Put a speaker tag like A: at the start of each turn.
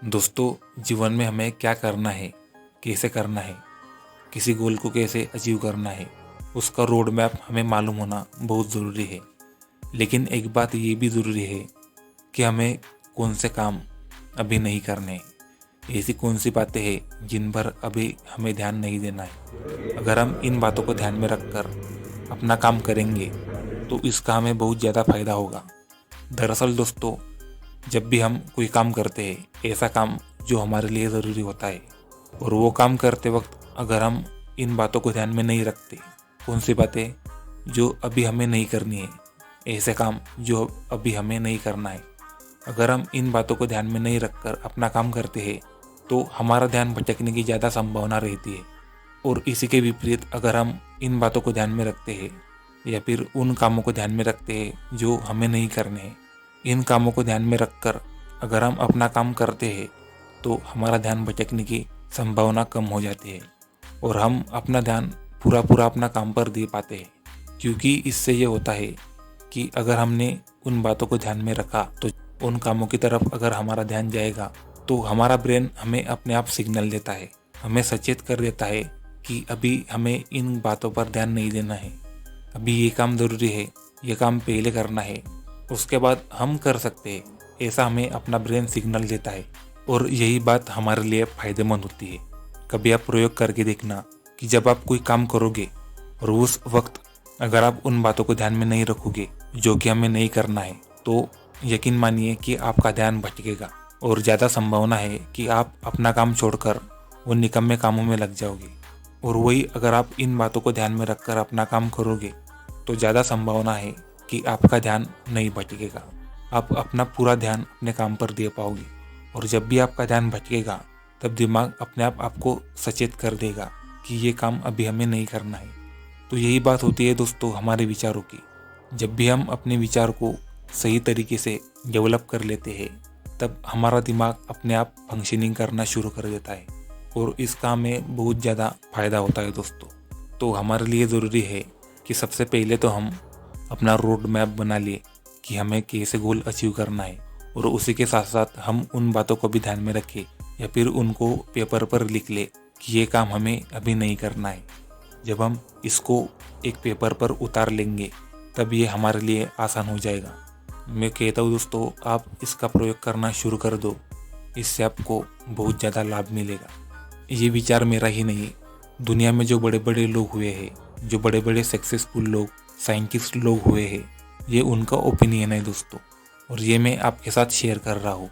A: दोस्तों, जीवन में हमें क्या करना है, कैसे करना है, किसी गोल को कैसे अचीव करना है, उसका रोड मैप हमें मालूम होना बहुत ज़रूरी है। लेकिन एक बात ये भी ज़रूरी है कि हमें कौन से काम अभी नहीं करने हैं। ऐसी कौन सी बातें हैं जिन पर अभी हमें ध्यान नहीं देना है। अगर हम इन बातों को ध्यान में रखकर अपना काम करेंगे तो इसका हमें बहुत ज़्यादा फायदा होगा। दरअसल दोस्तों, जब भी हम कोई काम करते हैं, ऐसा काम जो हमारे लिए ज़रूरी होता है, और वो काम करते वक्त अगर हम इन बातों को ध्यान में नहीं रखते, कौन सी बातें जो अभी हमें नहीं करनी है, ऐसे काम जो अभी हमें नहीं करना है, अगर हम इन बातों को ध्यान में नहीं रखकर अपना काम करते हैं तो हमारा ध्यान भटकने की ज़्यादा संभावना रहती है। और इसी के विपरीत अगर हम इन बातों को ध्यान में रखते हैं या फिर उन कामों को ध्यान में रखते हैं जो हमें नहीं करने हैं, इन कामों को ध्यान में रखकर अगर हम अपना काम करते हैं तो हमारा ध्यान भटकने की संभावना कम हो जाती है और हम अपना ध्यान पूरा अपना काम पर दे पाते हैं। क्योंकि इससे ये होता है कि अगर हमने उन बातों को ध्यान में रखा तो उन कामों की तरफ अगर हमारा ध्यान जाएगा तो हमारा ब्रेन हमें अपने आप सिग्नल देता है, हमें सचेत कर देता है कि अभी हमें इन बातों पर ध्यान नहीं देना है, अभी ये काम ज़रूरी है, ये काम पहले करना है, उसके बाद हम कर सकते हैं। ऐसा हमें अपना ब्रेन सिग्नल देता है और यही बात हमारे लिए फ़ायदेमंद होती है। कभी आप प्रयोग करके देखना कि जब आप कोई काम करोगे और उस वक्त अगर आप उन बातों को ध्यान में नहीं रखोगे जो कि हमें नहीं करना है, तो यकीन मानिए कि आपका ध्यान भटकेगा और ज़्यादा संभावना है कि आप अपना काम छोड़कर वो निकम्मे कामों में लग जाओगे। और वही अगर आप इन बातों को ध्यान में रखकर अपना काम करोगे तो ज़्यादा संभावना है कि आपका ध्यान नहीं भटकेगा, आप अपना पूरा ध्यान अपने काम पर दे पाओगे। और जब भी आपका ध्यान भटकेगा तब दिमाग अपने आप आपको सचेत कर देगा कि ये काम अभी हमें नहीं करना है। तो यही बात होती है दोस्तों हमारे विचारों की। जब भी हम अपने विचार को सही तरीके से डेवलप कर लेते हैं तब हमारा दिमाग अपने आप फंक्शनिंग करना शुरू कर देता है और इसका हमें बहुत ज़्यादा फ़ायदा होता है दोस्तों। तो हमारे लिए ज़रूरी है कि सबसे पहले तो हम अपना रोड मैप बना लिए कि हमें कैसे गोल अचीव करना है, और उसी के साथ साथ हम उन बातों को भी ध्यान में रखें या फिर उनको पेपर पर लिख ले कि ये काम हमें अभी नहीं करना है। जब हम इसको एक पेपर पर उतार लेंगे तब ये हमारे लिए आसान हो जाएगा। मैं कहता हूँ दोस्तों, आप इसका प्रयोग करना शुरू कर दो, इससे आपको बहुत ज़्यादा लाभ मिलेगा। ये विचार मेरा ही नहीं, दुनिया में जो बड़े बड़े लोग हुए हैं, जो बड़े बड़े सक्सेसफुल लोग, साइंटिस्ट लोग हुए हैं, ये उनका ओपिनियन है दोस्तों, और ये मैं आपके साथ शेयर कर रहा हूँ।